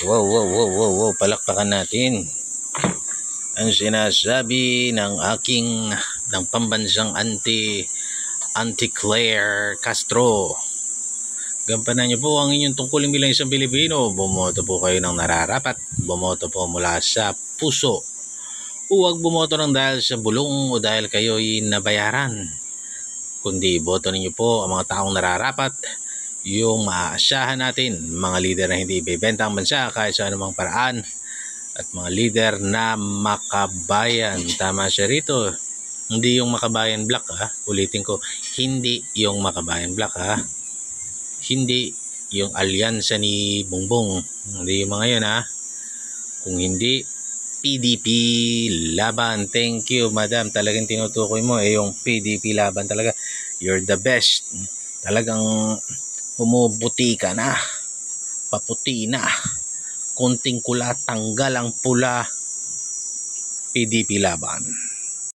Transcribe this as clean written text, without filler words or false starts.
Wow. Palakpakan natin ang sinasabi ng pambansang Auntie Claire Castro. Gampanan niyo po ang inyong tungkulin bilang isang Pilipino. Bumoto po kayo ng nararapat. Bumoto po mula sa puso. Huwag bumoto ng dahil sa bulong o dahil kayo'y nabayaran. Kundi boto ninyo po ang mga taong nararapat, yung maaasahan natin, mga lider na hindi ibebenta ang bansa kahit sa anumang paraan, at mga lider na makabayan. Tama siya rito. Hindi yung makabayan black ha. Ulitin ko, hindi yung makabayan black ha. Hindi yung alyansa ni Bongbong. Hindi yung mga yun ha. Kung hindi, PDP laban. Thank you madam. Talagang tinutukoy mo yung PDP laban talaga. You're the best. Talagang humubuti ka na. Paputi na. Kunting kula, tanggal ang pula. PDP laban.